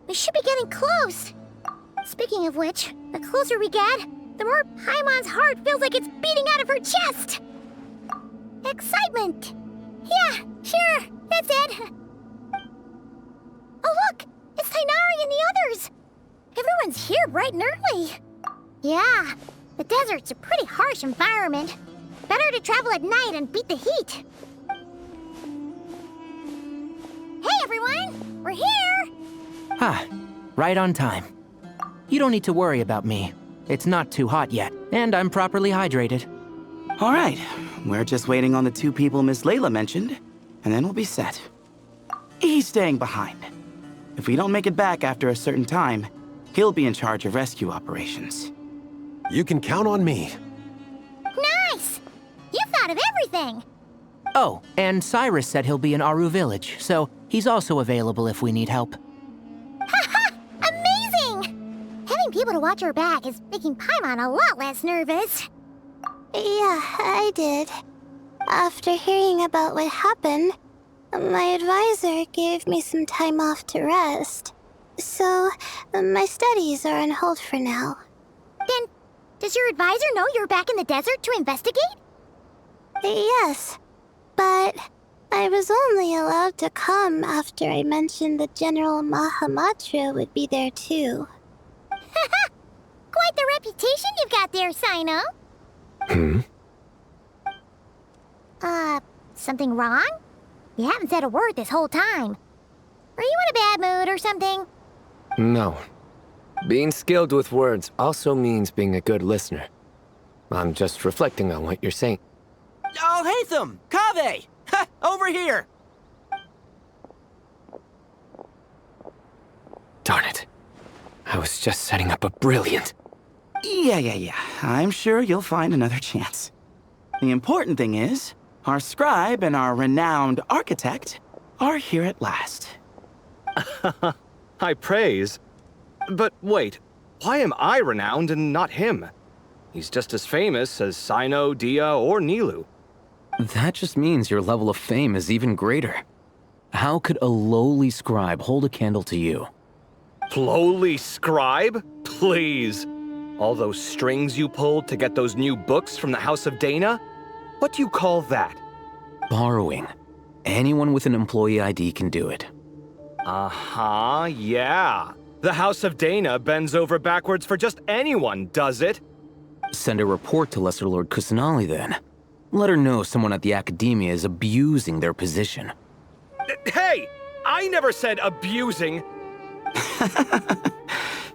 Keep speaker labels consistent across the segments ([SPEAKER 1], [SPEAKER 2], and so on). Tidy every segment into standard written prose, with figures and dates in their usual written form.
[SPEAKER 1] We should be getting close. Speaking of which, the closer we get, the more Paimon's heart feels like it's beating out of her chest. Excitement. Yeah, sure, that's it. Oh look, it's Tighnari and the others. Everyone's here bright and early. Yeah, the desert's a pretty harsh environment. Better to travel at night and beat the heat. Hey everyone, we're here!
[SPEAKER 2] Ah, right on time. You don't need to worry about me. It's not too hot yet, and I'm properly hydrated.
[SPEAKER 3] All right, we're just waiting on the 2 people Miss Layla mentioned, and then we'll be set. He's staying behind. If we don't make it back after a certain time, he'll be in charge of rescue operations.
[SPEAKER 4] You can count on me.
[SPEAKER 1] Nice! You thought of everything!
[SPEAKER 2] Oh, and Cyrus said he'll be in Aru Village, so he's also available if we need help.
[SPEAKER 1] Haha! Amazing! Having people to watch our back is making Paimon a lot less nervous.
[SPEAKER 5] Yeah, I did. After hearing about what happened, my advisor gave me some time off to rest. So, my studies are on hold for now.
[SPEAKER 1] Then, does your advisor know you're back in the desert to investigate?
[SPEAKER 5] Yes, but I was only allowed to come after I mentioned that General Mahamatra would be there too.
[SPEAKER 1] Haha! Quite the reputation you've got there, Cyno. Something wrong? You haven't said a word this whole time. Are you in a bad mood or something?
[SPEAKER 6] No. Being skilled with words also means being a good listener. I'm just reflecting on what you're saying.
[SPEAKER 2] Alhaitham! Kaveh! Ha! Over here!
[SPEAKER 6] Darn it. I was just setting up a brilliant...
[SPEAKER 3] Yeah. I'm sure you'll find another chance. The important thing is, our scribe and our renowned architect are here at last.
[SPEAKER 7] High praise. But wait, why am I renowned and not him? He's just as famous as Cyno, Djer, or Nilu.
[SPEAKER 8] That just means your level of fame is even greater. How could a lowly scribe hold a candle to you?
[SPEAKER 7] Lowly scribe? Please. All those strings you pulled to get those new books from the House of Dana? What do you call that?
[SPEAKER 8] Borrowing. Anyone with an employee ID can do it.
[SPEAKER 7] Uh-huh, yeah. The House of Dana bends over backwards for just anyone, does it?
[SPEAKER 8] Send a report to Lesser Lord Kusanali then. Let her know someone at the Akademiya is abusing their position.
[SPEAKER 7] Hey! I never said abusing!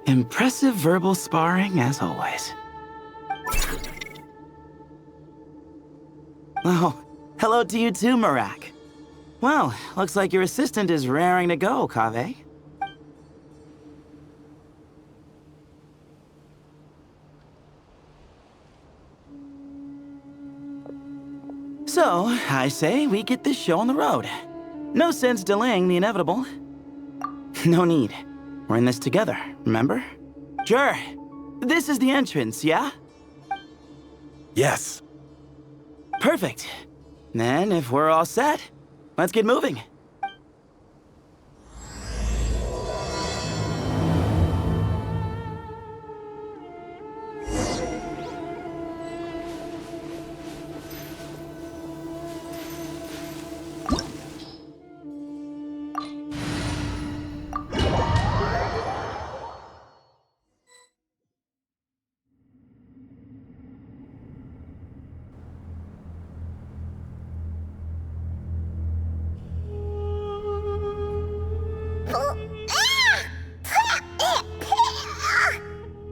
[SPEAKER 3] Impressive verbal sparring, as always. Oh, hello to you too, Marak. Well, looks like your assistant is raring to go, Kaveh. So, I say we get this show on the road. No sense delaying the inevitable. No need. We're in this together, remember? Djer, this is the entrance, yeah?
[SPEAKER 4] Yes.
[SPEAKER 3] Perfect. Then, if we're all set, let's get moving.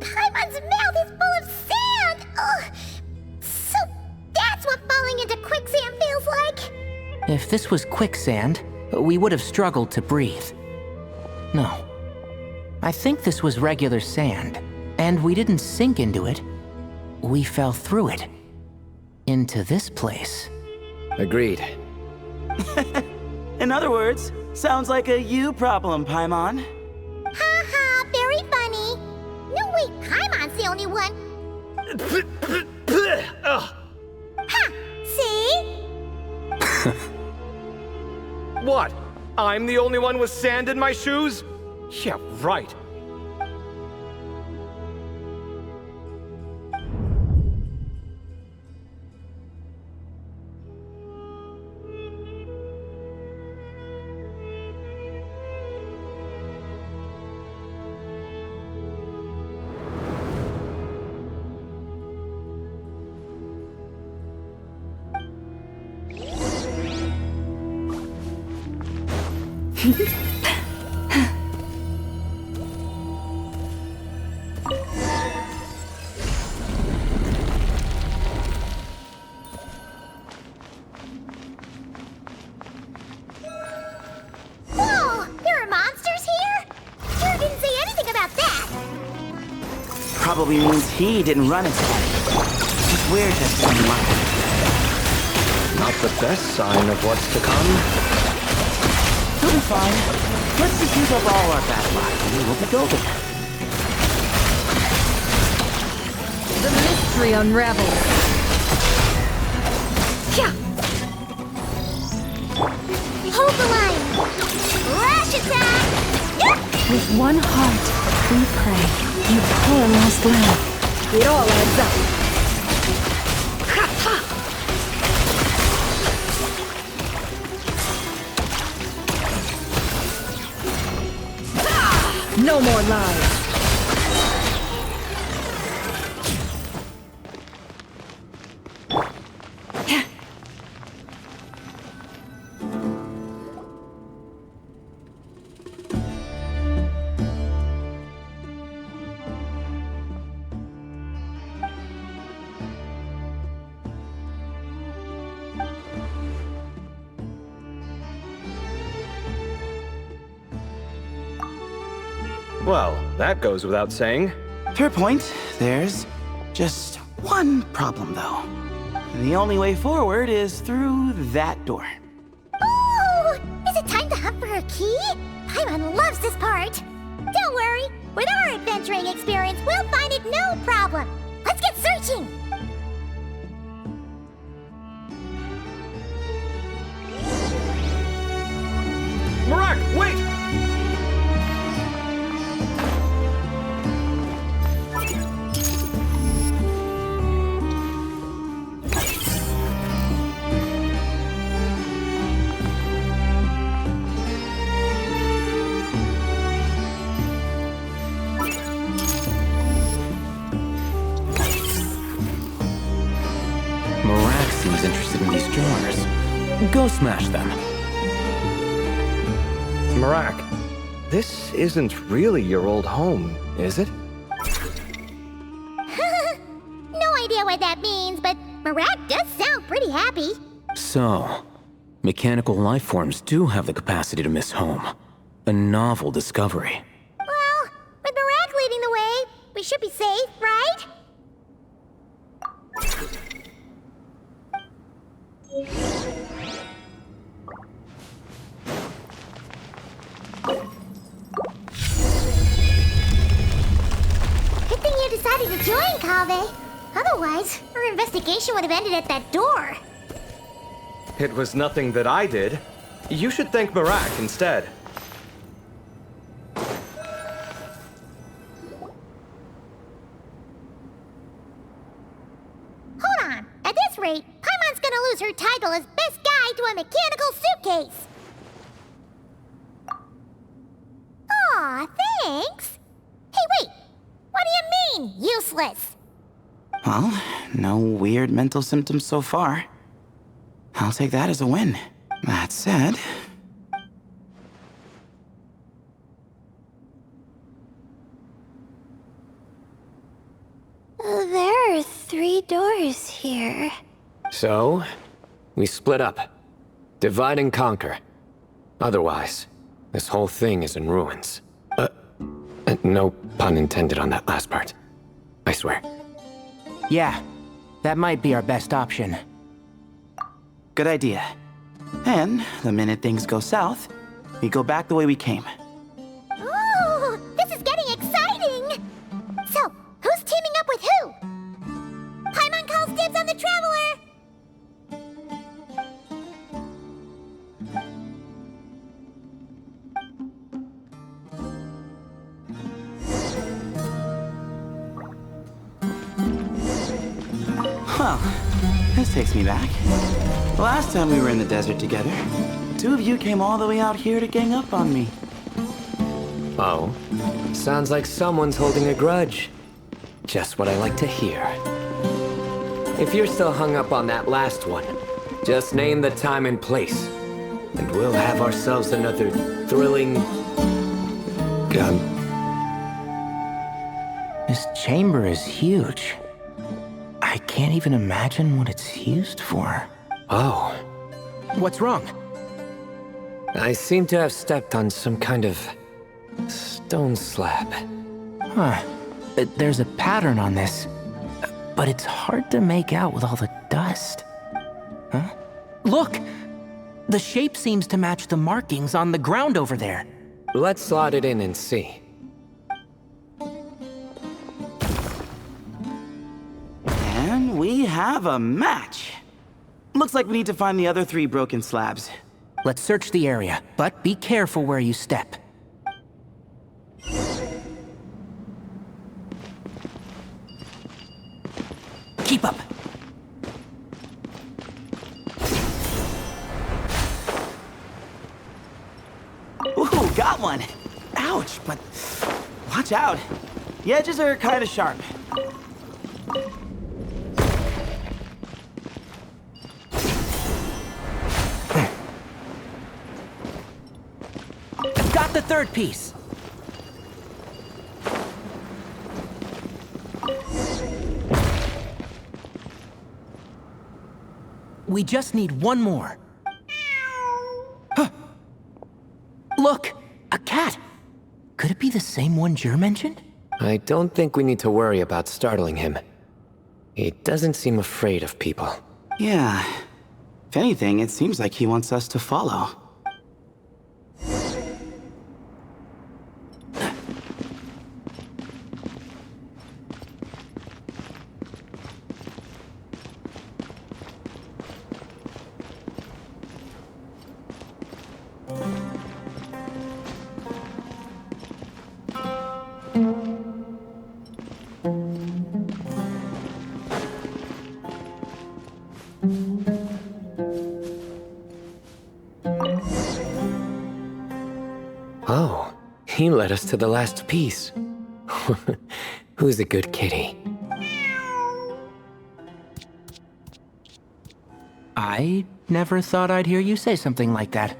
[SPEAKER 1] Paimon's mouth is full of sand! Ugh. So that's what falling into quicksand feels like?
[SPEAKER 2] If this was quicksand, we would have struggled to breathe. No. I think this was regular sand, and we didn't sink into it. We fell through it. Into this place.
[SPEAKER 6] Agreed.
[SPEAKER 3] In other words, sounds like a you problem, Paimon.
[SPEAKER 1] Ha, very funny. No, wait, Paimon's the only one. Ha! See?
[SPEAKER 7] What? I'm the only one with sand in my shoes? Yeah, right.
[SPEAKER 1] Whoa! There are monsters here? Djer didn't say anything about that.
[SPEAKER 3] Probably means he didn't run into them. It's weird that someone left.
[SPEAKER 7] Not the best sign of what's to come.
[SPEAKER 3] He'll be fine. Let's just use up all our bad luck and we'll be golden.
[SPEAKER 9] The mystery unravels.
[SPEAKER 1] Yeah. Hold the line. Rush attack! Yep.
[SPEAKER 9] With one heart, we pray. You poor lost lamb. It all adds up.
[SPEAKER 1] Ha ha!
[SPEAKER 9] No more lies.
[SPEAKER 7] Well, that goes without saying.
[SPEAKER 3] Fair point. There's just one problem, though. The only way forward is through that door.
[SPEAKER 1] Ooh! Is it time to hunt for a key? Paimon loves this part. Don't worry. With our adventuring experience, we'll find it no problem. Let's get searching.
[SPEAKER 7] Marak, wait!
[SPEAKER 8] Marak seems interested in these jars. Go smash them.
[SPEAKER 7] Marak, this isn't really your old home, is it?
[SPEAKER 1] No idea what that means, but Marak does sound pretty happy.
[SPEAKER 8] So, mechanical life forms do have the capacity to miss home. A novel discovery.
[SPEAKER 1] Well, with Marak leading the way, we should be safe, right? Good thing you decided to join, Kaveh. Otherwise, our investigation would have ended at that door.
[SPEAKER 7] It was nothing that I did. You should thank Marak instead.
[SPEAKER 1] Hold on. At this rate, Paimon's gonna lose her title as best guy to a mechanical suitcase. Aw, thanks. Hey, wait. What do you mean, useless?
[SPEAKER 3] Well, no weird mental symptoms so far. I'll take that as a win. That said...
[SPEAKER 5] There are 3 doors here.
[SPEAKER 6] So, we split up. Divide and conquer. Otherwise, this whole thing is in ruins. No pun intended on that last part. I swear.
[SPEAKER 2] Yeah, that might be our best option.
[SPEAKER 3] Good idea. And the minute things go south, we go back the way we came.
[SPEAKER 1] Ooh, this is getting exciting! So, who's teaming up with who? Paimon calls dibs on the Traveler!
[SPEAKER 3] Well, this takes me back. The last time we were in the desert together, the two of you came all the way out here to gang up on me.
[SPEAKER 6] Oh, sounds like someone's holding a grudge. Just what I like to hear. If you're still hung up on that last one, just name the time and place, and we'll have ourselves another thrilling...
[SPEAKER 2] This chamber is huge. I can't even imagine what it's used for.
[SPEAKER 6] Oh.
[SPEAKER 2] What's wrong?
[SPEAKER 6] I seem to have stepped on some kind of stone slab.
[SPEAKER 2] Huh. There's a pattern on this, but it's hard to make out with all the dust. Huh? Look! The shape seems to match the markings on the ground over there.
[SPEAKER 6] Let's slot it in and see.
[SPEAKER 3] And we have a match. Looks like we need to find the other 3 broken slabs.
[SPEAKER 2] Let's search the area, but be careful where you step. Keep up!
[SPEAKER 3] Ooh, got one! Ouch, but watch out. The edges are kind of sharp.
[SPEAKER 2] Got the 3rd piece! We just need one more. Huh. Look! A cat! Could it be the same one Djer mentioned?
[SPEAKER 6] I don't think we need to worry about startling him. He doesn't seem afraid of people.
[SPEAKER 3] Yeah. If anything, it seems like he wants us to follow.
[SPEAKER 6] Oh, he led us to the last piece. Who's a good kitty?
[SPEAKER 2] I never thought I'd hear you say something like that.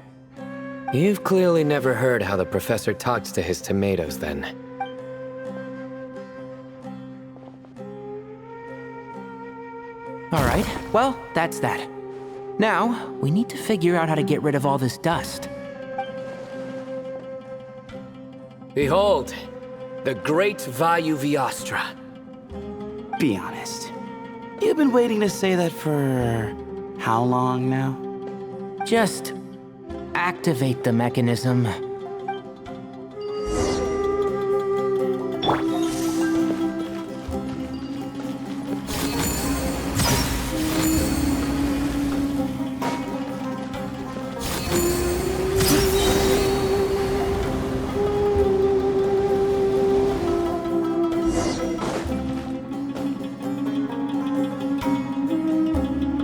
[SPEAKER 6] You've clearly never heard how the professor talks to his tomatoes, then.
[SPEAKER 2] All right, well, that's that. Now, we need to figure out how to get rid of all this dust.
[SPEAKER 6] Behold, the great Vayu Viastra.
[SPEAKER 3] Be honest. You've been waiting to say that for how long now?
[SPEAKER 2] Just activate the mechanism.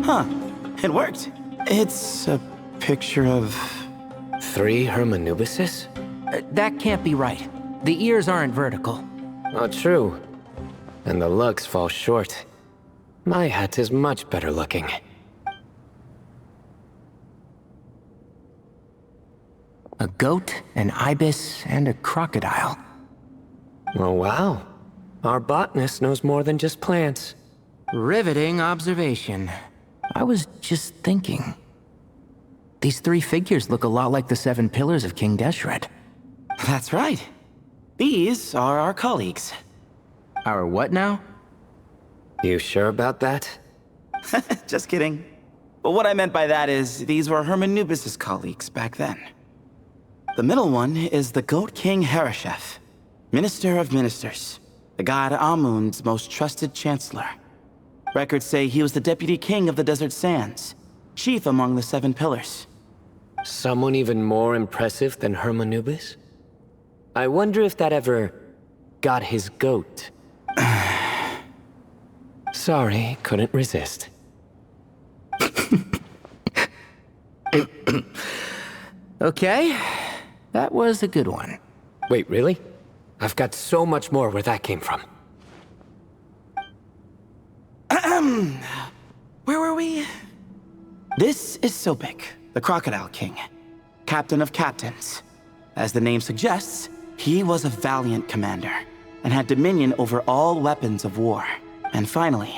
[SPEAKER 3] Huh. It worked. It's a picture of...
[SPEAKER 6] 3 Hermanubises?
[SPEAKER 2] That can't be right. The ears aren't vertical.
[SPEAKER 6] Oh, true. And the looks fall short. My hat is much better looking.
[SPEAKER 2] A goat, an ibis, and a crocodile.
[SPEAKER 6] Oh, wow. Our botanist knows more than just plants.
[SPEAKER 2] Riveting observation. I was just thinking. These 3 figures look a lot like the 7 pillars of King Deshret.
[SPEAKER 3] That's right. These are our colleagues.
[SPEAKER 2] Our what now?
[SPEAKER 6] You sure about that?
[SPEAKER 3] Just kidding. But what I meant by that is, these were Hermanubis' colleagues back then. The middle one is the Goat King Hereshef, Minister of Ministers, the god Amun's most trusted chancellor. Records say he was the deputy king of the Desert Sands, chief among the 7 pillars.
[SPEAKER 6] Someone even more impressive than Hermanubis? I wonder if that ever got his goat.
[SPEAKER 3] So
[SPEAKER 6] Sorry, couldn't resist.
[SPEAKER 2] Okay, that was a good one.
[SPEAKER 6] Wait, really? I've got so much more where that came from.
[SPEAKER 3] Where were we? This is Sobek, the Crocodile King, captain of captains. As the name suggests, he was a valiant commander and had dominion over all weapons of war. And finally,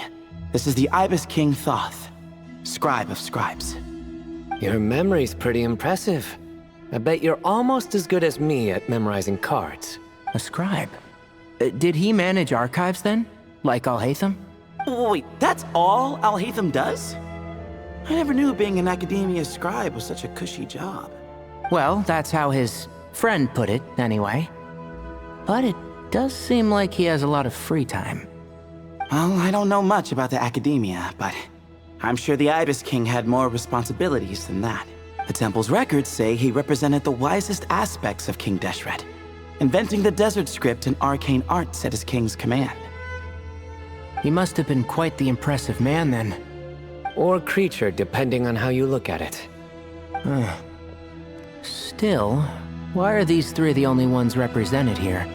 [SPEAKER 3] this is the Ibis King Thoth, scribe of scribes.
[SPEAKER 6] Your memory's pretty impressive. I bet you're almost as good as me at memorizing cards.
[SPEAKER 2] A scribe? Did he manage archives then? Like Alhaitham?
[SPEAKER 3] Wait, that's all Alhaitham does? I never knew being an Akademiya scribe was such a cushy job.
[SPEAKER 2] Well, that's how his friend put it, anyway. But it does seem like he has a lot of free time.
[SPEAKER 3] Well, I don't know much about the Akademiya, but I'm sure the Ibis King had more responsibilities than that. The temple's records say he represented the wisest aspects of King Deshret, inventing the desert script and arcane arts at his king's command.
[SPEAKER 2] He must have been quite the impressive man then.
[SPEAKER 6] Or creature, depending on how you look at it.
[SPEAKER 2] Still, why are these three the only ones represented here?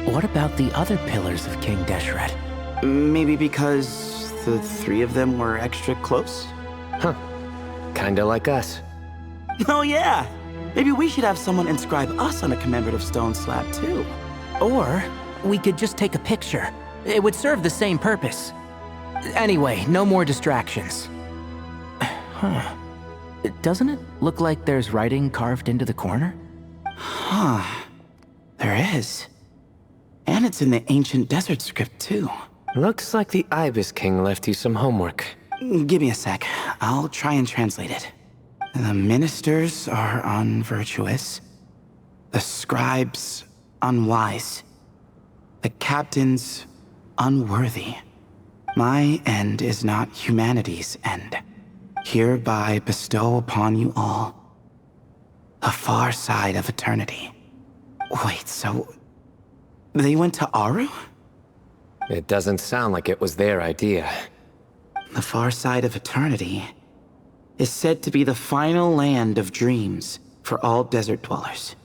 [SPEAKER 2] What about the other pillars of King Deshret?
[SPEAKER 3] Maybe because the three of them were extra close?
[SPEAKER 6] Huh. Kinda like us.
[SPEAKER 3] Oh yeah! Maybe we should have someone inscribe us on a commemorative stone slab too.
[SPEAKER 2] Or we could just take a picture. It would serve the same purpose. Anyway, no more distractions. Huh. Doesn't it look like there's writing carved into the corner?
[SPEAKER 3] Huh. There is. And it's in the ancient desert script too.
[SPEAKER 6] Looks like the Ibis King left you some homework.
[SPEAKER 3] Give me a sec. I'll try and translate it. The ministers are unvirtuous. The scribes unwise. The captains unworthy. My end is not humanity's end. Hereby bestow upon you all the far side of eternity. Wait, so they went to Aru?
[SPEAKER 6] It doesn't sound like it was their idea.
[SPEAKER 3] The far side of eternity is said to be the final land of dreams for all desert dwellers.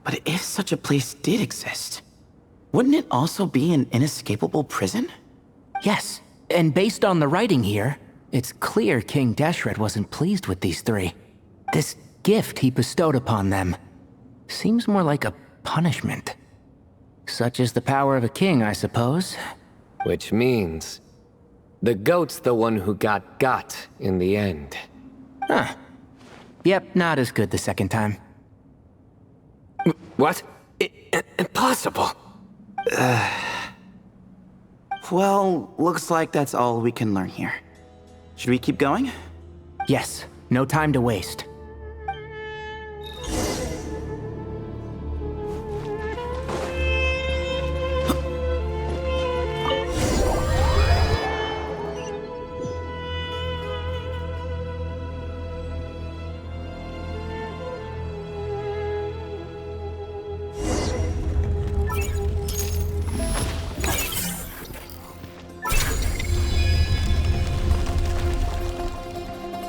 [SPEAKER 3] But if such a place did exist, wouldn't it also be an inescapable prison?
[SPEAKER 2] Yes, and based on the writing here, it's clear King Deshret wasn't pleased with these three. This gift he bestowed upon them seems more like a punishment. Such is the power of a king, I suppose.
[SPEAKER 6] Which means the goat's the one who got in the end.
[SPEAKER 2] Huh. Yep, not as good the second time.
[SPEAKER 6] What? Impossible.
[SPEAKER 3] Well, looks like that's all we can learn here. Should we keep going?
[SPEAKER 2] Yes, no time to waste.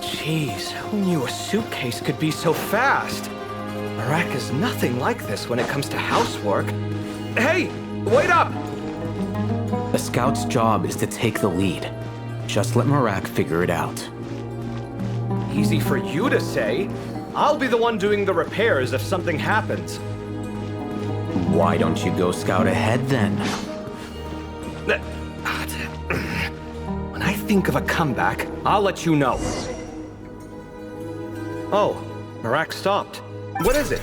[SPEAKER 7] Jeez, who knew a suitcase could be so fast? Marak is nothing like this when it comes to housework. Hey, wait up!
[SPEAKER 8] A scout's job is to take the lead. Just let Marak figure it out.
[SPEAKER 7] Easy for you to say. I'll be the one doing the repairs if something happens.
[SPEAKER 8] Why don't you go scout ahead then?
[SPEAKER 7] When I think of a comeback, I'll let you know. Oh, Marak stopped. What is it?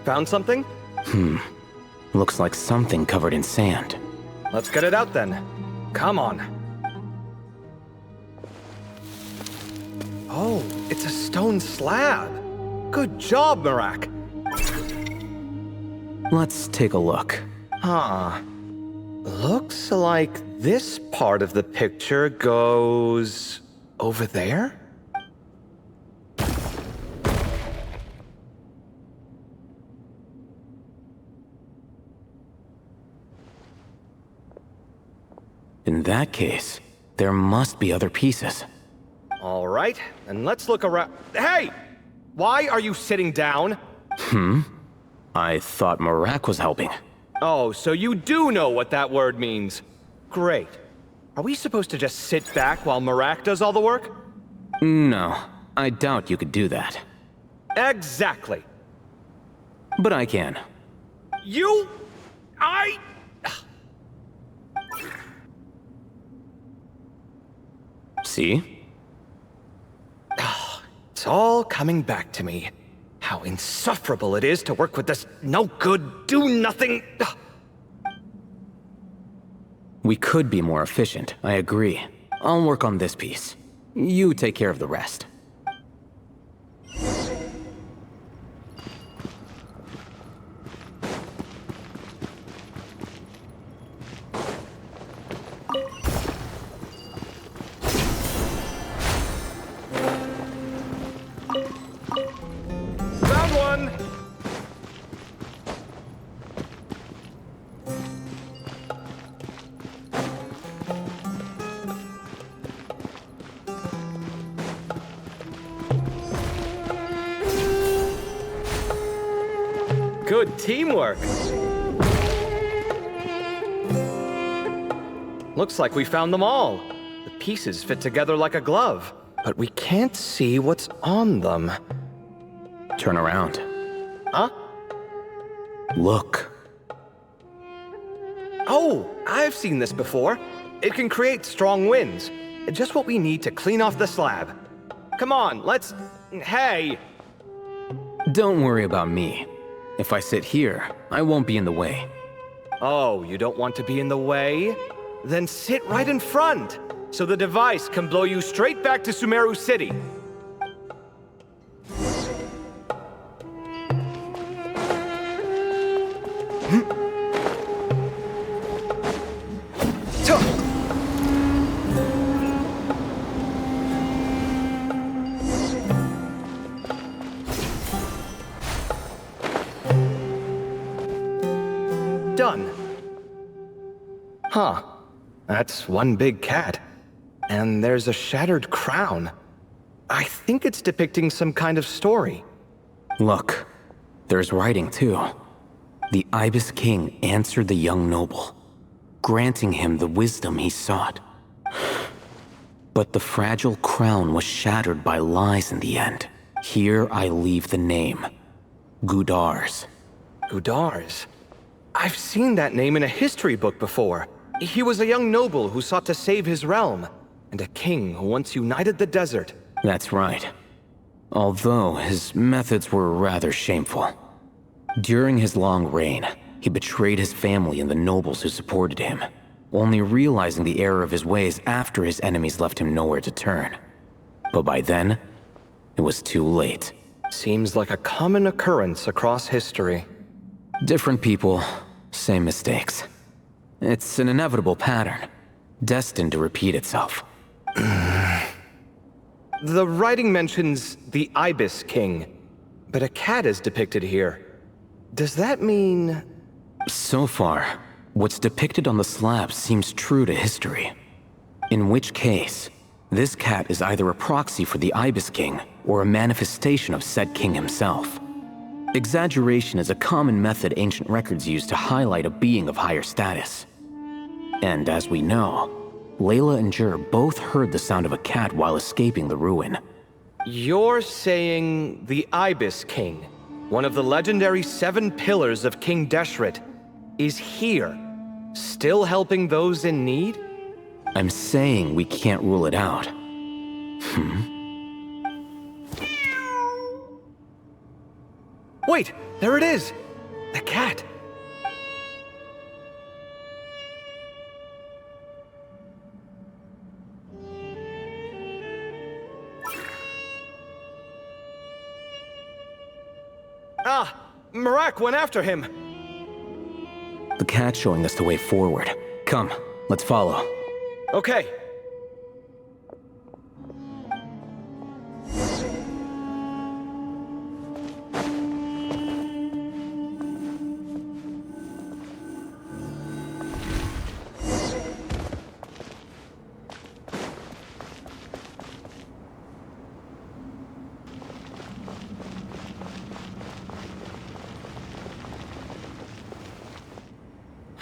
[SPEAKER 7] Found something?
[SPEAKER 8] Looks like something covered in sand.
[SPEAKER 7] Let's get it out then. Come on. Oh, it's a stone slab. Good job, Marak.
[SPEAKER 8] Let's take a look.
[SPEAKER 7] Huh. Looks like this part of the picture goes over there?
[SPEAKER 8] In that case, There must be other pieces.
[SPEAKER 7] All right, and let's look around. Hey! Why are you sitting down?
[SPEAKER 8] I thought Marak was helping.
[SPEAKER 7] Oh, so you do know what that word means. Great. Are we supposed to just sit back while Marak does all the work?
[SPEAKER 8] No, I doubt you could do that.
[SPEAKER 7] Exactly.
[SPEAKER 8] But I can. See?
[SPEAKER 7] It's all coming back to me. How insufferable it is to work with this no-good, do-nothing...
[SPEAKER 8] We could be more efficient, I agree. I'll work on this piece. You take care of the rest.
[SPEAKER 7] Found one! Good teamwork. Looks like we found them all. The pieces fit together like a glove, but we can't see what's on them.
[SPEAKER 8] Turn around.
[SPEAKER 7] Huh?
[SPEAKER 8] Look.
[SPEAKER 7] Oh, I've seen this before. It can create strong winds. Just what we need to clean off the slab. Come on, let's... Hey!
[SPEAKER 8] Don't worry about me. If I sit here, I won't be in the way.
[SPEAKER 7] Oh, you don't want to be in the way? Then sit right in front, so the device can blow you straight back to Sumeru City. Done. Huh. That's one big cat. And there's a shattered crown. I think it's depicting some kind of story.
[SPEAKER 8] Look, there's writing too. The Ibis King answered the young noble, granting him the wisdom he sought. But the fragile crown was shattered by lies in the end. Here I leave the name. Gudar's.
[SPEAKER 7] Gudar's? I've seen that name in a history book before. He was a young noble who sought to save his realm, and a king who once united the desert.
[SPEAKER 8] That's right. Although his methods were rather shameful. During his long reign, he betrayed his family and the nobles who supported him, only realizing the error of his ways after his enemies left him nowhere to turn. But by then, it was too late.
[SPEAKER 7] Seems like a common occurrence across history.
[SPEAKER 8] Different people, same mistakes. It's an inevitable pattern, destined to repeat itself.
[SPEAKER 7] The writing mentions the Ibis King, but a cat is depicted here. Does that mean...
[SPEAKER 8] So far, what's depicted on the slab seems true to history. In which case, this cat is either a proxy for the Ibis King or a manifestation of said king himself. Exaggeration is a common method ancient records use to highlight a being of higher status. And as we know, Layla and Djer both heard the sound of a cat while escaping the ruin.
[SPEAKER 7] You're saying the Ibis King, one of the legendary 7 pillars of King Deshret, is here, still helping those in need?
[SPEAKER 8] I'm saying we can't rule it out.
[SPEAKER 7] Wait, there it is! The cat! Ah! Marak went after him!
[SPEAKER 8] The cat's showing us the way forward. Come, let's follow.
[SPEAKER 7] Okay.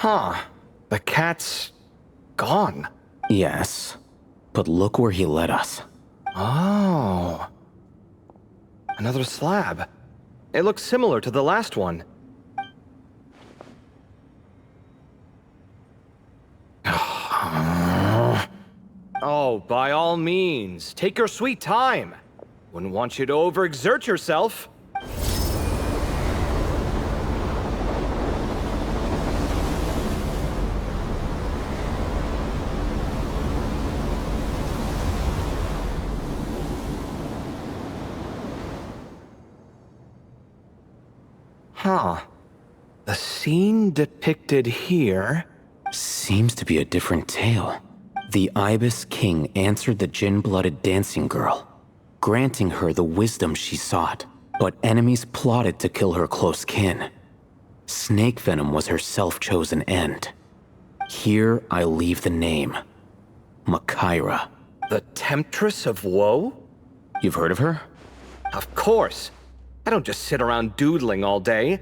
[SPEAKER 7] Huh. The cat's gone.
[SPEAKER 8] Yes, but look where he led us.
[SPEAKER 7] Oh. Another slab. It looks similar to the last one. Oh, by all means, take your sweet time. Wouldn't want you to overexert yourself. Huh. The scene depicted here...
[SPEAKER 8] Seems to be a different tale. The Ibis King answered the Jinn-blooded dancing girl, granting her the wisdom she sought, but enemies plotted to kill her close kin. Snake venom was her self-chosen end. Here I leave the name. Makaira.
[SPEAKER 7] The Temptress of Woe?
[SPEAKER 8] You've heard of her?
[SPEAKER 7] Of course. I don't just sit around doodling all day.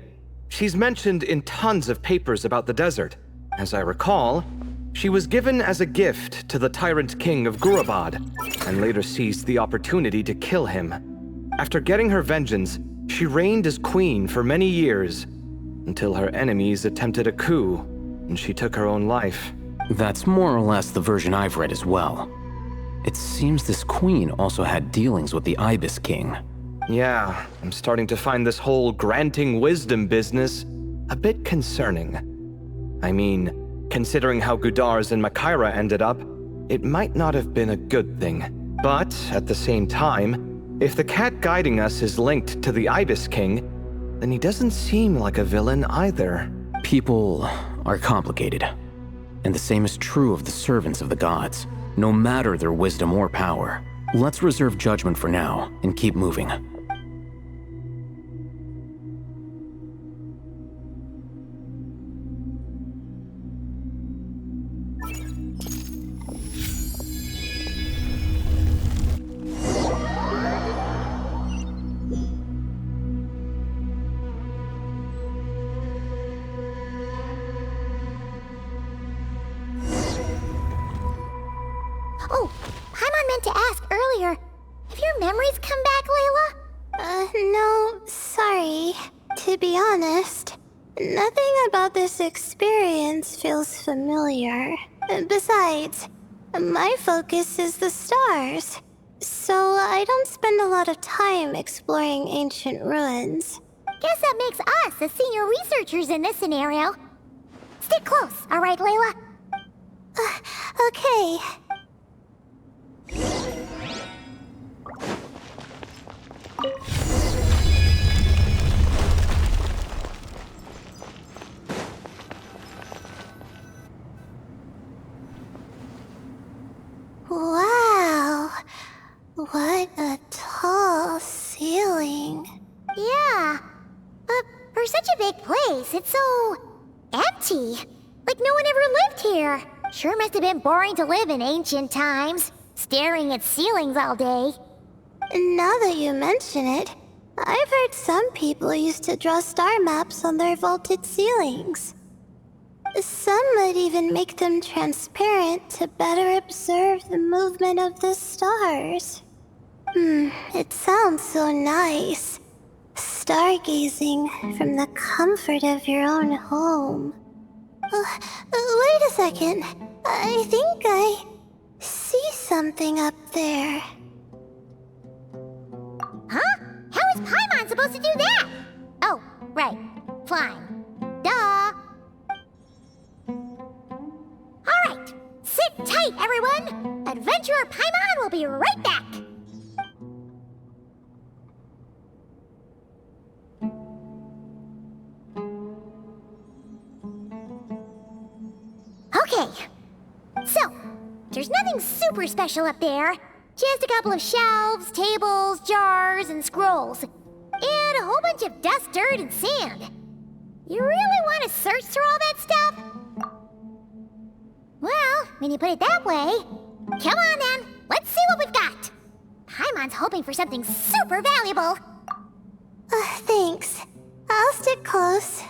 [SPEAKER 7] She's mentioned in tons of papers about the desert. As I recall, she was given as a gift to the Tyrant King of Gurabad, and later seized the opportunity to kill him. After getting her vengeance, she reigned as queen for many years, until her enemies attempted a coup, and she took her own life.
[SPEAKER 8] That's more or less the version I've read as well. It seems this queen also had dealings with the Ibis King.
[SPEAKER 7] Yeah, I'm starting to find this whole granting wisdom business a bit concerning. I mean, considering how Gudars and Makaira ended up, it might not have been a good thing. But, at the same time, if the cat guiding us is linked to the Ibis King, then he doesn't seem like a villain either.
[SPEAKER 8] People are complicated. And the same is true of the servants of the gods, no matter their wisdom or power. Let's reserve judgment for now and keep moving.
[SPEAKER 1] Oh, Paimon meant to ask earlier. Have your memories come back, Layla?
[SPEAKER 5] No, sorry. To be honest, nothing about this experience feels familiar. Besides, my focus is the stars, so I don't spend a lot of time exploring ancient ruins.
[SPEAKER 1] Guess that makes us the senior researchers in this scenario. Stick close, all right, Layla?
[SPEAKER 5] Okay. Wow, what a tall ceiling.
[SPEAKER 1] Yeah, but for such a big place, it's so empty. Like no one ever lived here. Sure must have been boring to live in ancient times, staring at ceilings all day.
[SPEAKER 5] Now that you mention it, I've heard some people used to draw star maps on their vaulted ceilings. Some might even make them transparent to better observe the movement of the stars. It sounds so nice. Stargazing from the comfort of your own home. Wait a second. I think I see something up there.
[SPEAKER 1] Huh? How is Paimon supposed to do that? Oh, right. Flying. Duh. Alright. Sit tight, everyone. Adventurer Paimon will be right back. Okay. So, there's nothing super special up there. Just a couple of shelves, tables, jars, and scrolls. And a whole bunch of dust, dirt, and sand. You really want to search through all that stuff? Well, when you put it that way, come on then. Let's see what we've got. Paimon's hoping for something super valuable.
[SPEAKER 5] Thanks. I'll stick close.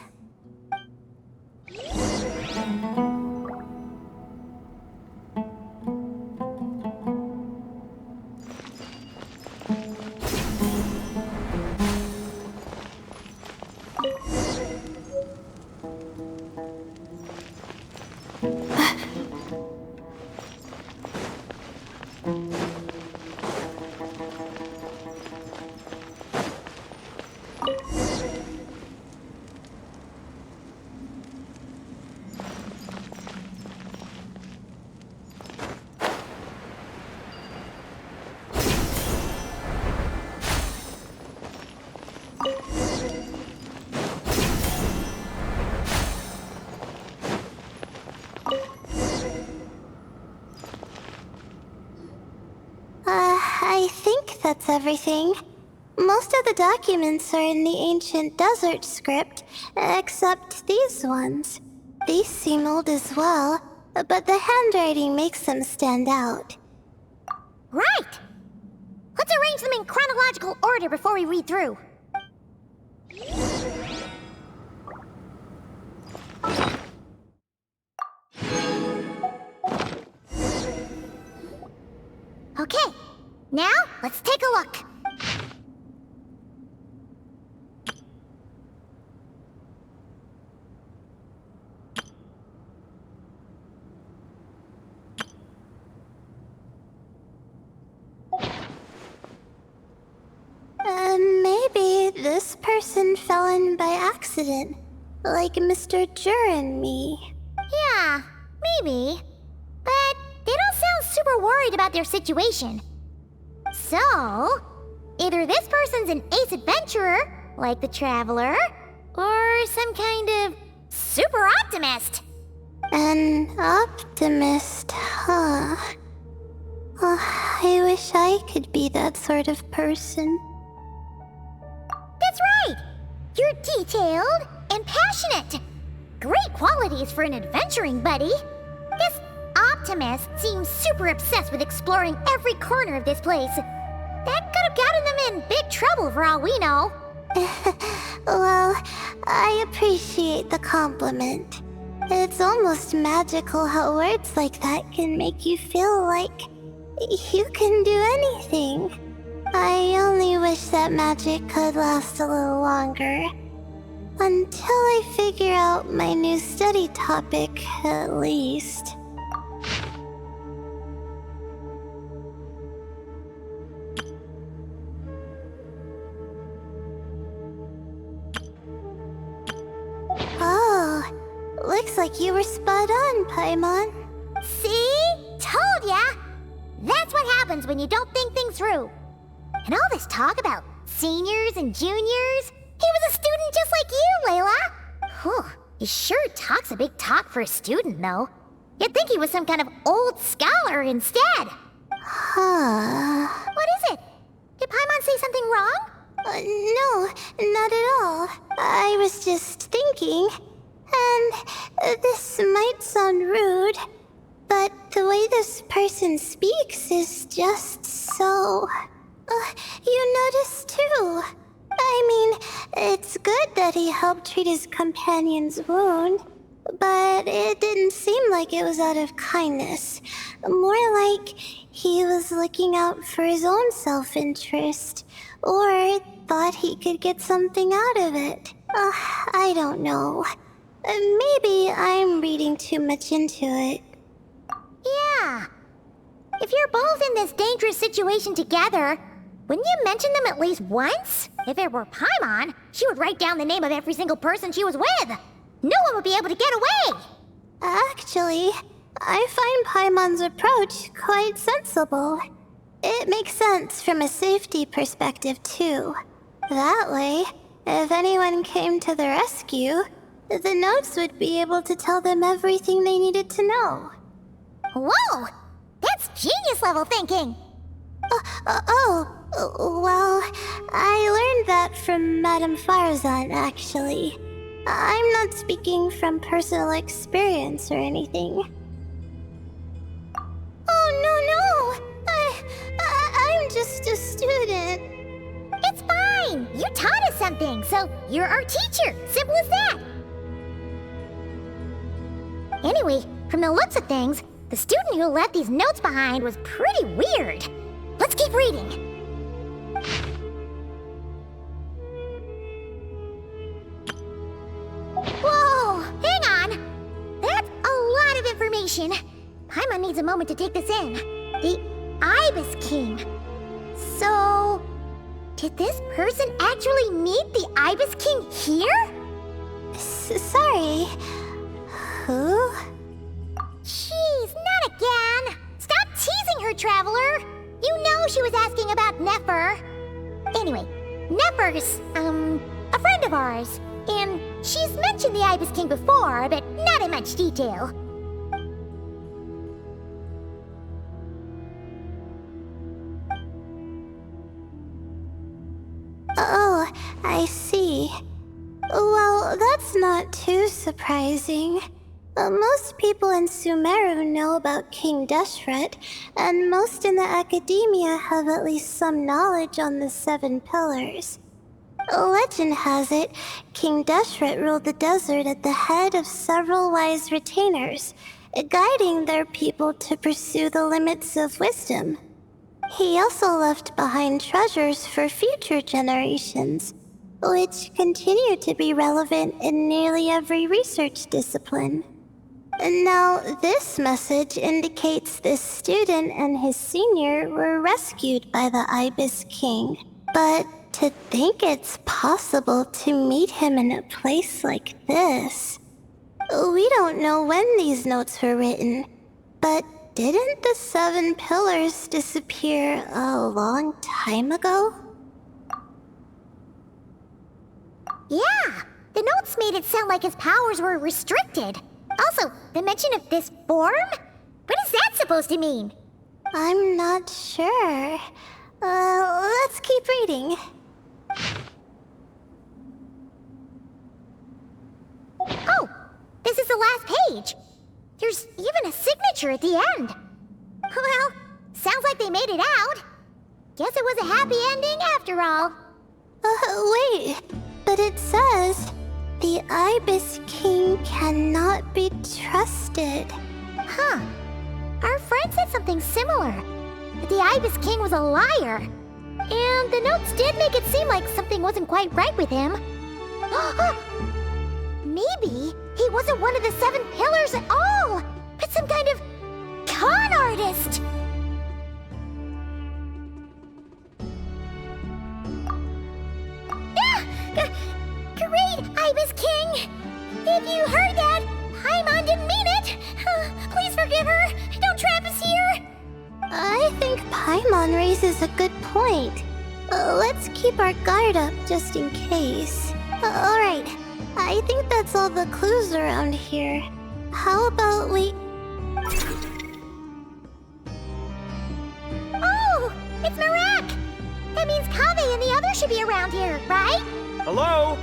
[SPEAKER 5] I think that's everything. Most of the documents are in the ancient desert script, except these ones. These seem old as well, but the handwriting makes them stand out.
[SPEAKER 1] Right! Let's arrange them in chronological order before we read through. Okay, now let's take a look.
[SPEAKER 5] Maybe this person fell in by accident, like Mr. Djer and me.
[SPEAKER 1] Yeah, maybe. But they don't sound super worried about their situation. So, either this person's an ace adventurer, like the Traveler, or some kind of super optimist.
[SPEAKER 5] An optimist, huh? Oh, I wish I could be that sort of person.
[SPEAKER 1] That's right! You're detailed and passionate. Great qualities for an adventuring buddy. This optimist seems super obsessed with exploring every corner of this place. That could have gotten them in big trouble for all we know.
[SPEAKER 5] Well, I appreciate the compliment. It's almost magical how words like that can make you feel like you can do anything. I only wish that magic could last a little longer. Until I figure out my new study topic, at least. Oh, looks like you were spot on, Paimon.
[SPEAKER 1] See? Told ya! That's what happens when you don't think things through. And all this talk about seniors and juniors, he was a student just like you, Layla. Whew, he sure talks a big talk for a student, though. You'd think he was some kind of old scholar instead.
[SPEAKER 5] Huh.
[SPEAKER 1] What is it? Did Paimon say something wrong?
[SPEAKER 5] No, not at all. I was just thinking, and this might sound rude, but the way this person speaks is just so... you notice too. I mean, it's good that he helped treat his companion's wound, but it didn't seem like it was out of kindness. More like he was looking out for his own self-interest, or thought he could get something out of it. I don't know. Maybe I'm reading too much into it.
[SPEAKER 1] Yeah. If you're both in this dangerous situation together, wouldn't you mention them at least once? If it were Paimon, she would write down the name of every single person she was with. No one would be able to get away.
[SPEAKER 5] Actually, I find Paimon's approach quite sensible. It makes sense from a safety perspective, too. That way, if anyone came to the rescue, the notes would be able to tell them everything they needed to know.
[SPEAKER 1] Whoa! That's genius-level thinking!
[SPEAKER 5] Well, I learned that from Madame Farzan, actually. I'm not speaking from personal experience or anything. Oh, no! I'm just a student.
[SPEAKER 1] It's fine! You taught us something, so you're our teacher. Simple as that. Anyway, from the looks of things, the student who left these notes behind was pretty weird. Let's keep reading. Whoa, hang on. That's a lot of information. Paimon needs a moment to take this in. The Ibis King. So, did this person actually meet the Ibis King here?
[SPEAKER 5] Sorry. Who?
[SPEAKER 1] Jeez, not again! Stop teasing her, Traveler! You know she was asking about Nefer. Anyway, Nefer's, a friend of ours. And she's mentioned the Ibis King before, but not in much detail.
[SPEAKER 5] Oh, I see. Well, that's not too surprising. Most people in Sumeru know about King Deshret, and most in the Akademiya have at least some knowledge on the 7 pillars. Legend has it, King Deshret ruled the desert at the head of several wise retainers, guiding their people to pursue the limits of wisdom. He also left behind treasures for future generations, which continue to be relevant in nearly every research discipline. Now, this message indicates this student and his senior were rescued by the Ibis King. But to think it's possible to meet him in a place like this... We don't know when these notes were written, but didn't the 7 pillars disappear a long time ago?
[SPEAKER 1] Yeah, the notes made it sound like his powers were restricted. Also, the mention of this form? What is that supposed to mean?
[SPEAKER 5] I'm not sure. Let's keep reading.
[SPEAKER 1] Oh, this is the last page. There's even a signature at the end. Well, sounds like they made it out. Guess it was a happy ending after all.
[SPEAKER 5] Wait, but it says... The Ibis King cannot be trusted.
[SPEAKER 1] Huh. Our friend said something similar. That the Ibis King was a liar. And the notes did make it seem like something wasn't quite right with him. Maybe he wasn't one of the 7 pillars at all, but some kind of con artist. Great, Ibis King! If you heard that, Paimon didn't mean it! Please forgive her! Don't trap us here!
[SPEAKER 5] I think Paimon raises a good point. Let's keep our guard up just in case. Alright, I think that's all the clues around here. How about we...
[SPEAKER 1] Oh! It's Marak! That means Kaveh and the others should be around here, right?
[SPEAKER 7] Hello?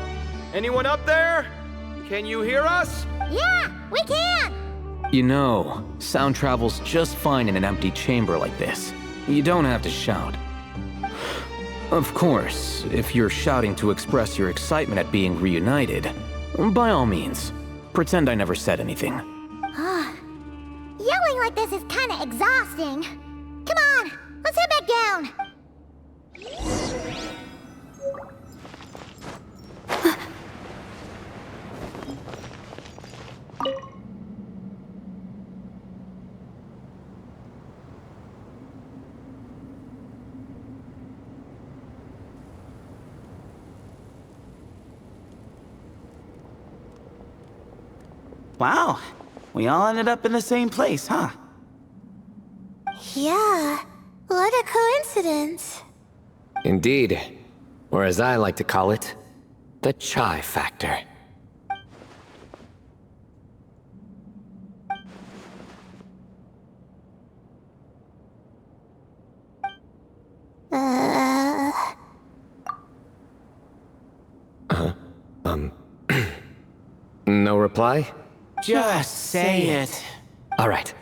[SPEAKER 7] Anyone up there? Can you hear us?
[SPEAKER 1] Yeah, we can!
[SPEAKER 8] You know, sound travels just fine in an empty chamber like this. You don't have to shout. Of course, if you're shouting to express your excitement at being reunited, by all means, pretend I never said anything.
[SPEAKER 1] Yelling like this is kinda exhausting. Come on, let's head back down.
[SPEAKER 3] Wow, we all ended up in the same place, huh?
[SPEAKER 5] Yeah, what a coincidence.
[SPEAKER 6] Indeed. Or as I like to call it, the chai factor. No reply?
[SPEAKER 3] Just say it.
[SPEAKER 6] All right.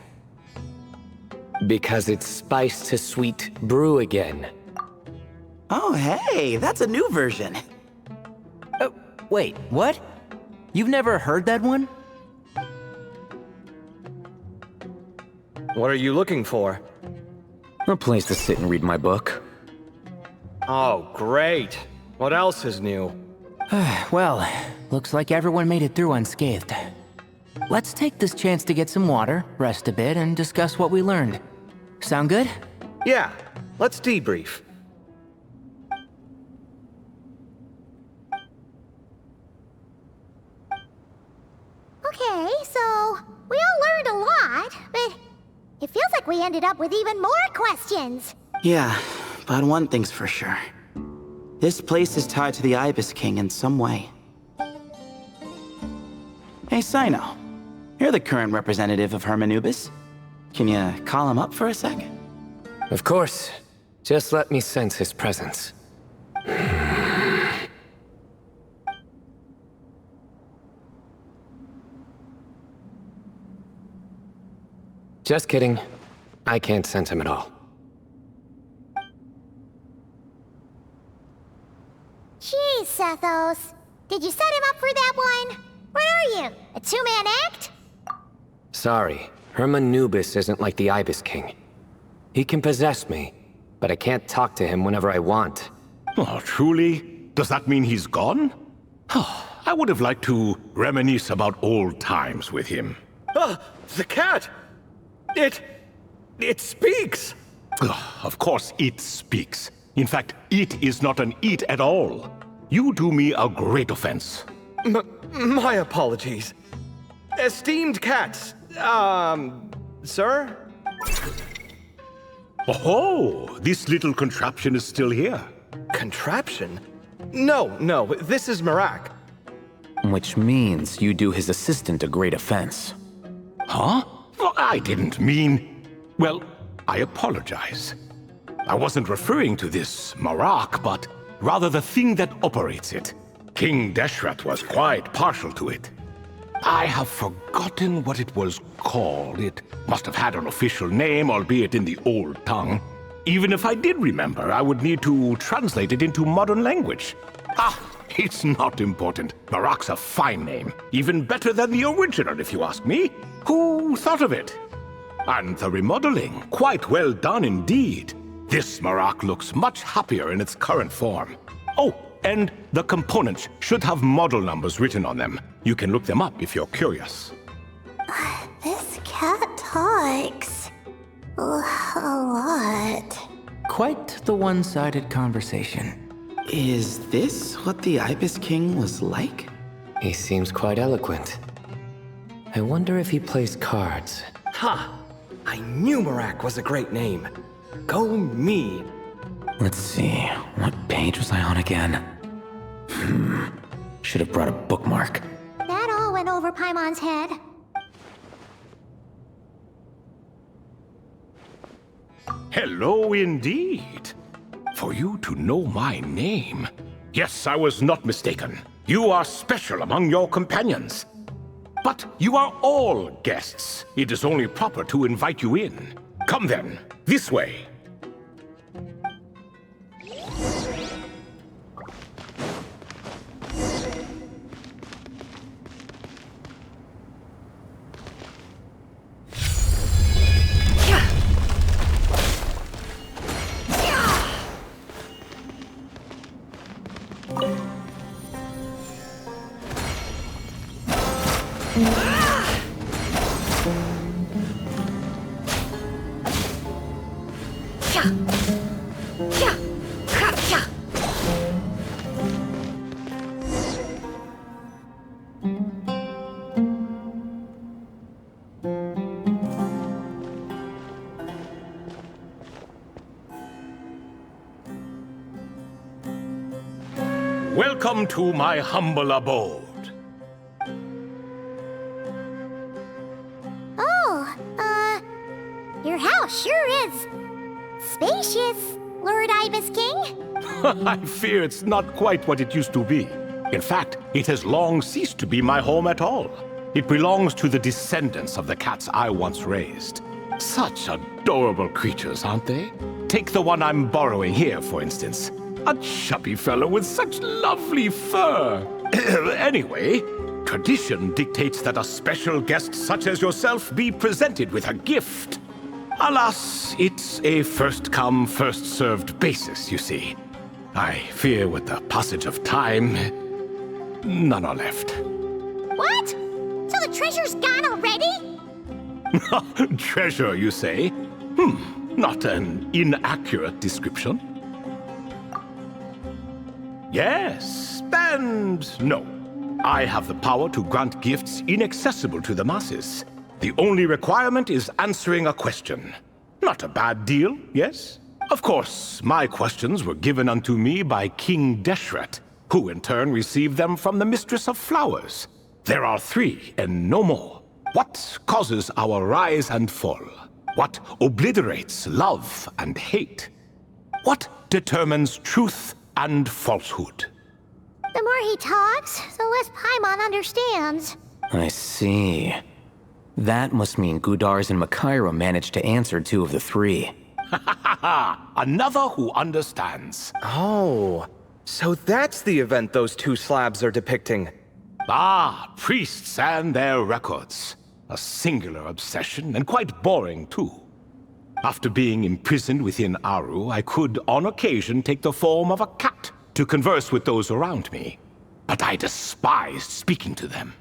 [SPEAKER 6] Because it's spice to sweet brew again.
[SPEAKER 3] Oh, hey, that's a new version.
[SPEAKER 2] Wait, what? You've never heard that one?
[SPEAKER 7] What are you looking for?
[SPEAKER 8] A place to sit and read my book.
[SPEAKER 7] Oh, great. What else is new?
[SPEAKER 2] Well, looks like everyone made it through unscathed. Let's take this chance to get some water, rest a bit, and discuss what we learned. Sound good?
[SPEAKER 7] Yeah, let's debrief.
[SPEAKER 1] Okay, so we all learned a lot, but it feels like we ended up with even more questions.
[SPEAKER 3] Yeah, but one thing's for sure. This place is tied to the Ibis King in some way. Hey, Cyno. You're the current representative of Hermanubis. Can you call him up for a sec?
[SPEAKER 6] Of course. Just let me sense his presence. Just kidding. I can't sense him at all.
[SPEAKER 1] Jeez, Sethos. Did you set him up for that one? What are you, a two-man act?
[SPEAKER 6] Sorry, Hermanubis isn't like the Ibis King. He can possess me, but I can't talk to him whenever I want.
[SPEAKER 10] Oh, truly? Does that mean he's gone? I would have liked to reminisce about old times with him.
[SPEAKER 7] Ah, the cat! It speaks!
[SPEAKER 10] Of course it speaks. In fact, it is not an it at all. You do me a great offense.
[SPEAKER 7] My apologies. Esteemed cats, sir?
[SPEAKER 10] Oh, this little contraption is still here.
[SPEAKER 7] Contraption? No, this is Marak.
[SPEAKER 8] Which means you do his assistant a great offense.
[SPEAKER 10] Huh? Well, I didn't mean... Well, I apologize. I wasn't referring to this Marak, but rather the thing that operates it. King Deshret was quite partial to it. I have forgotten what it was called. It must have had an official name, albeit in the old tongue. Even if I did remember, I would need to translate it into modern language. It's not important. Marak's a fine name. Even better than the original, if you ask me. Who thought of it? And the remodeling, quite well done indeed. This Marak looks much happier in its current form. Oh, and the components should have model numbers written on them. You can look them up if you're curious.
[SPEAKER 5] This cat talks a lot.
[SPEAKER 2] Quite the one-sided conversation.
[SPEAKER 3] Is this what the Ibis King was like?
[SPEAKER 6] He seems quite eloquent. I wonder if he plays cards.
[SPEAKER 7] Ha! I knew Marak was a great name. Go me.
[SPEAKER 8] Let's see, what page was I on again? Should have brought a bookmark.
[SPEAKER 1] That all went over Paimon's head.
[SPEAKER 10] Hello indeed. For you to know my name. Yes, I was not mistaken. You are special among your companions. But you are all guests. It is only proper to invite you in. Come then, this way. Welcome to my humble abode.
[SPEAKER 1] Your house sure is spacious, Lord Ibis King.
[SPEAKER 10] I fear it's not quite what it used to be. In fact, it has long ceased to be my home at all. It belongs to the descendants of the cats I once raised. Such adorable creatures, aren't they? Take the one I'm borrowing here, for instance. A chubby fellow with such lovely fur. Anyway, tradition dictates that a special guest such as yourself be presented with a gift. Alas, it's a first-come, first-served basis, you see. I fear with the passage of time, none are left.
[SPEAKER 1] What? So the treasure's gone already?
[SPEAKER 10] Treasure, you say? Not an inaccurate description. Yes, and no. I have the power to grant gifts inaccessible to the masses. The only requirement is answering a question. Not a bad deal, yes? Of course, my questions were given unto me by King Deshret, who in turn received them from the Mistress of Flowers. There are 3, and no more. What causes our rise and fall? What obliterates love and hate? What determines truth and falsehood?
[SPEAKER 1] The more he talks, the less Paimon understands.
[SPEAKER 8] I see. That must mean Gudars and Makaira managed to answer 2 of the 3.
[SPEAKER 10] Another who understands.
[SPEAKER 7] Oh, so that's the event those 2 slabs are depicting.
[SPEAKER 10] Ah, priests and their records. A singular obsession, and quite boring too. After being imprisoned within Aru, I could, on occasion, take the form of a cat to converse with those around me. But I despised speaking to them.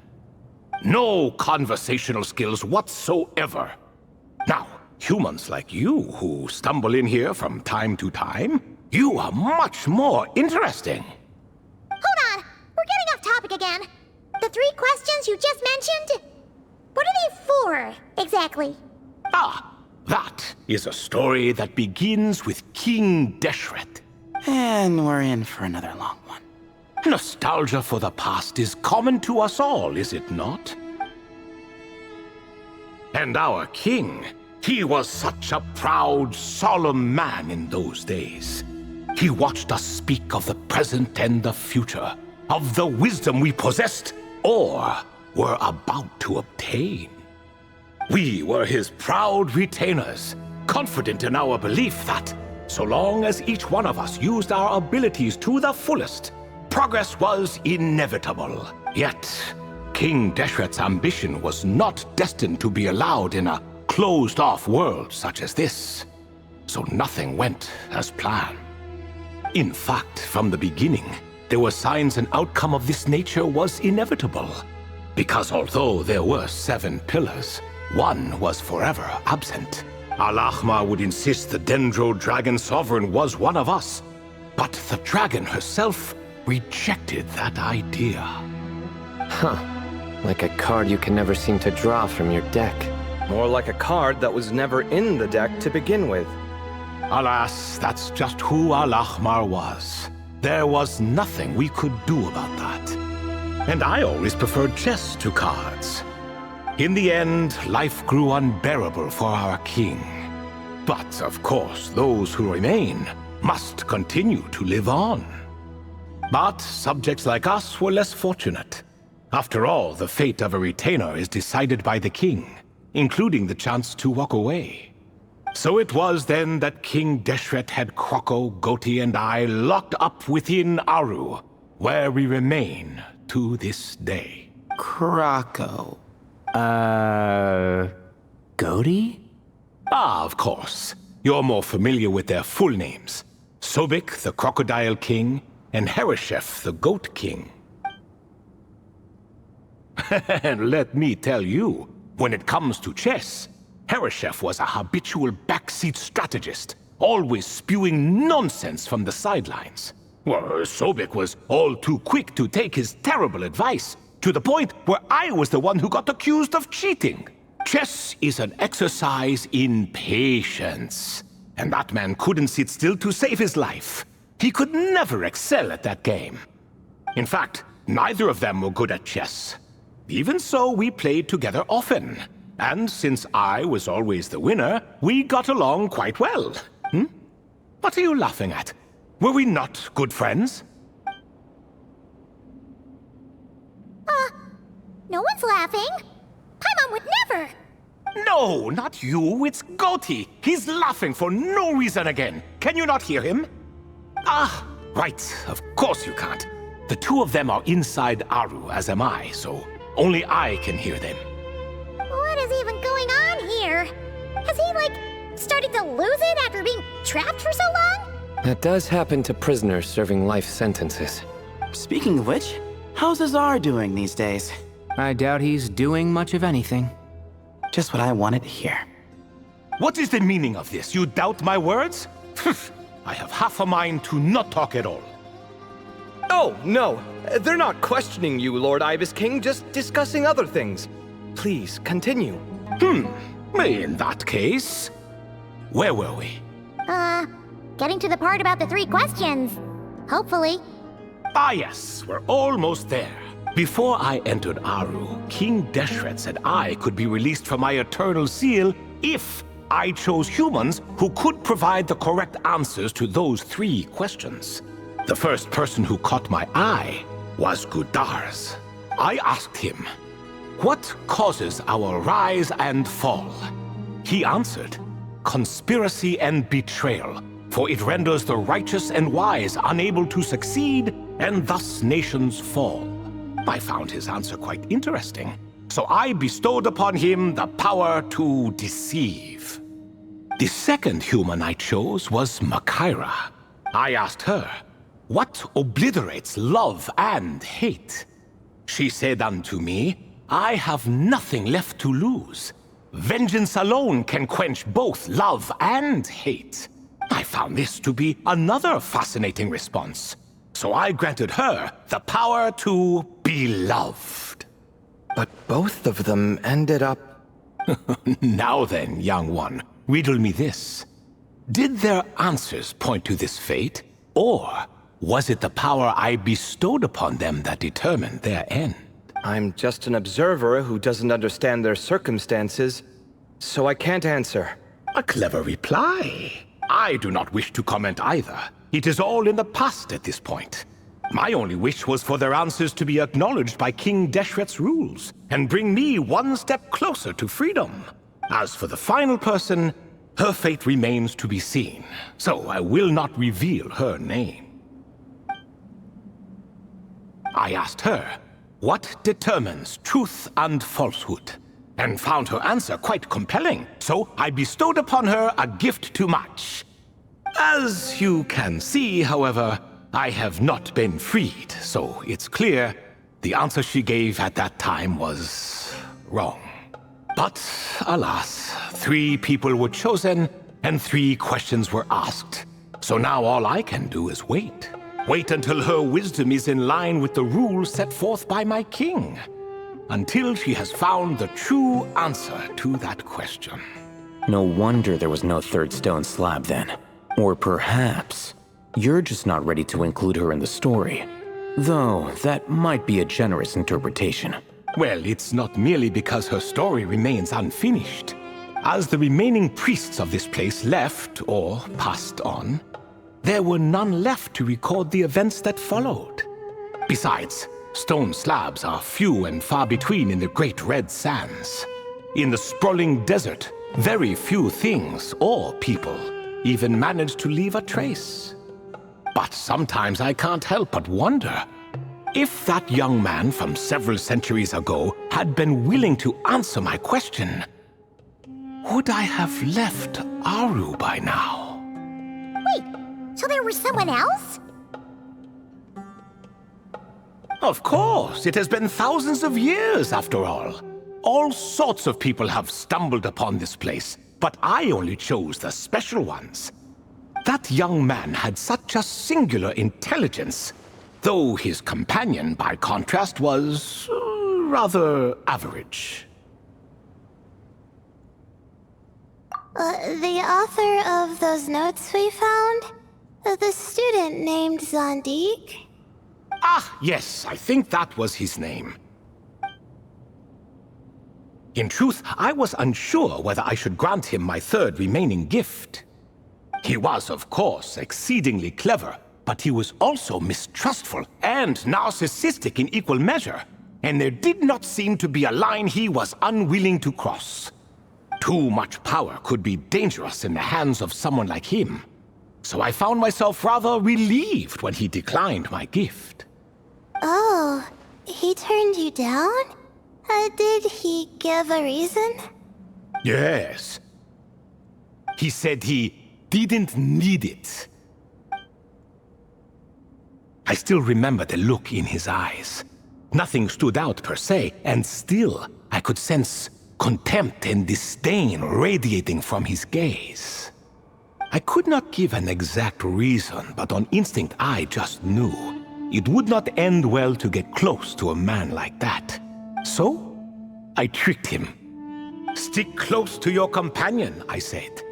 [SPEAKER 10] No conversational skills whatsoever. Now, humans like you who stumble in here from time to time, you are much more interesting.
[SPEAKER 1] Hold on, we're getting off topic again. The 3 questions you just mentioned? What are they for, exactly?
[SPEAKER 10] Ah, that is a story that begins with King Deshret.
[SPEAKER 3] And we're in for another long one.
[SPEAKER 10] Nostalgia for the past is common to us all, is it not? And our king, he was such a proud, solemn man in those days. He watched us speak of the present and the future, of the wisdom we possessed or were about to obtain. We were his proud retainers, confident in our belief that, so long as each one of us used our abilities to the fullest, progress was inevitable. Yet, King Deshret's ambition was not destined to be allowed in a closed-off world such as this. So nothing went as planned. In fact, from the beginning, there were signs an outcome of this nature was inevitable. Because although there were 7 pillars, one was forever absent. Alhaitham would insist the Dendro Dragon Sovereign was one of us. But the dragon herself rejected that idea.
[SPEAKER 6] Huh. Like a card you can never seem to draw from your deck.
[SPEAKER 7] More like a card that was never in the deck to begin with.
[SPEAKER 10] Alas, that's just who Alhaitham was. There was nothing we could do about that. And I always preferred chess to cards. In the end, life grew unbearable for our king. But, of course, those who remain must continue to live on. But subjects like us were less fortunate. After all, the fate of a retainer is decided by the king, including the chance to walk away. So it was then that King Deshret had Croco, Goti, and I locked up within Aru, where we remain to this day.
[SPEAKER 3] Croco.
[SPEAKER 2] Goti?
[SPEAKER 10] Ah, of course. You're more familiar with their full names. Sobek, the Crocodile King, and Hereshef, the Goat King. And let me tell you, when it comes to chess, Hereshef was a habitual backseat strategist, always spewing nonsense from the sidelines. Well, Sobek was all too quick to take his terrible advice, to the point where I was the one who got accused of cheating. Chess is an exercise in patience, and that man couldn't sit still to save his life. He could never excel at that game. In fact, neither of them were good at chess. Even so, we played together often. And since I was always the winner, we got along quite well. What are you laughing at? Were we not good friends?
[SPEAKER 1] No one's laughing. Paimon would never.
[SPEAKER 10] No, not you. It's Goti. He's laughing for no reason again. Can you not hear him? Ah, right. Of course you can't. The 2 of them are inside Aru, as am I, so only I can hear them.
[SPEAKER 1] What is even going on here? Has he, Started to lose it after being trapped for so long?
[SPEAKER 6] That does happen to prisoners serving life sentences.
[SPEAKER 3] Speaking of which, how's Azar doing these days?
[SPEAKER 2] I doubt he's doing much of anything.
[SPEAKER 3] Just what I wanted to hear.
[SPEAKER 10] What is the meaning of this? You doubt my words? I have half a mind to not talk at all.
[SPEAKER 7] Oh, no. They're not questioning you, Lord Ibis King, just discussing other things. Please, continue.
[SPEAKER 10] In that case, where were we?
[SPEAKER 1] Getting to the part about the 3 questions. Hopefully.
[SPEAKER 10] Ah yes, we're almost there. Before I entered Aru, King Deshret said I could be released from my eternal seal if I chose humans who could provide the correct answers to those 3 questions. The first person who caught my eye was Gudar's. I asked him, "What causes our rise and fall?" He answered, "Conspiracy and betrayal, for it renders the righteous and wise unable to succeed, and thus nations fall." I found his answer quite interesting, so I bestowed upon him the power to deceive. The second human I chose was Makaira. I asked her, "What obliterates love and hate?" She said unto me, "I have nothing left to lose. Vengeance alone can quench both love and hate." I found this to be another fascinating response, so I granted her the power to be loved.
[SPEAKER 7] But both of them ended up...
[SPEAKER 10] Now then, young one, riddle me this. Did their answers point to this fate, or was it the power I bestowed upon them that determined their end?
[SPEAKER 7] I'm just an observer who doesn't understand their circumstances, so I can't answer.
[SPEAKER 10] A clever reply. I do not wish to comment either. It is all in the past at this point. My only wish was for their answers to be acknowledged by King Deshret's rules, and bring me one step closer to freedom. As for the final person, her fate remains to be seen, so I will not reveal her name. I asked her, "What determines truth and falsehood?" and found her answer quite compelling, so I bestowed upon her a gift to match. As you can see, however, I have not been freed, so it's clear the answer she gave at that time was wrong. But alas, 3 people were chosen and 3 questions were asked. So now all I can do is wait. Wait until her wisdom is in line with the rules set forth by my king. Until she has found the true answer to that question.
[SPEAKER 8] No wonder there was no 3rd stone slab then. Or perhaps you're just not ready to include her in the story. Though that might be a generous interpretation.
[SPEAKER 10] Well, it's not merely because her story remains unfinished. As the remaining priests of this place left or passed on, there were none left to record the events that followed. Besides, stone slabs are few and far between in the Great Red Sands. In the sprawling desert, very few things or people even manage to leave a trace. But sometimes I can't help but wonder, if that young man from several centuries ago had been willing to answer my question, would I have left Aru by now?
[SPEAKER 1] Wait, so there was someone else?
[SPEAKER 10] Of course, it has been thousands of years after all. All sorts of people have stumbled upon this place, but I only chose the special ones. That young man had such a singular intelligence, though his companion, by contrast, was rather average.
[SPEAKER 5] The author of those notes we found? The student named Zandik?
[SPEAKER 10] Ah, yes, I think that was his name. In truth, I was unsure whether I should grant him my 3rd remaining gift. He was, of course, exceedingly clever, but he was also mistrustful and narcissistic in equal measure, and there did not seem to be a line he was unwilling to cross. Too much power could be dangerous in the hands of someone like him, so I found myself rather relieved when he declined my gift.
[SPEAKER 5] Oh, he turned you down? Did he give a reason?
[SPEAKER 10] Yes. He said he didn't need it. I still remember the look in his eyes. Nothing stood out per se, and still I could sense contempt and disdain radiating from his gaze. I could not give an exact reason, but on instinct I just knew it would not end well to get close to a man like that. So, I tricked him. "Stick close to your companion," I said.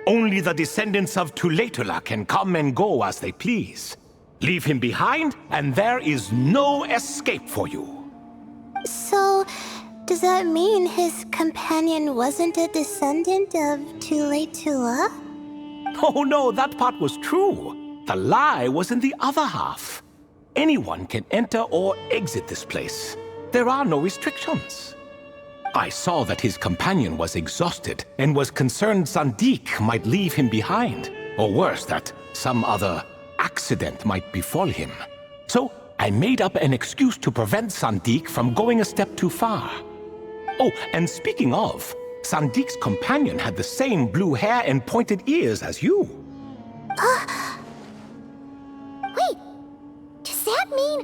[SPEAKER 10] "Only the descendants of Tuletula can come and go as they please. Leave him behind, and there is no escape for you."
[SPEAKER 5] So, does that mean his companion wasn't a descendant of Tuletula?
[SPEAKER 10] Oh no, that part was true. The lie was in the other half. Anyone can enter or exit this place. There are no restrictions. I saw that his companion was exhausted and was concerned Sandik might leave him behind, or worse, that some other accident might befall him. So I made up an excuse to prevent Sandik from going a step too far. Oh, and speaking of, Sandik's companion had the same blue hair and pointed ears as you.
[SPEAKER 1] Wait, does that mean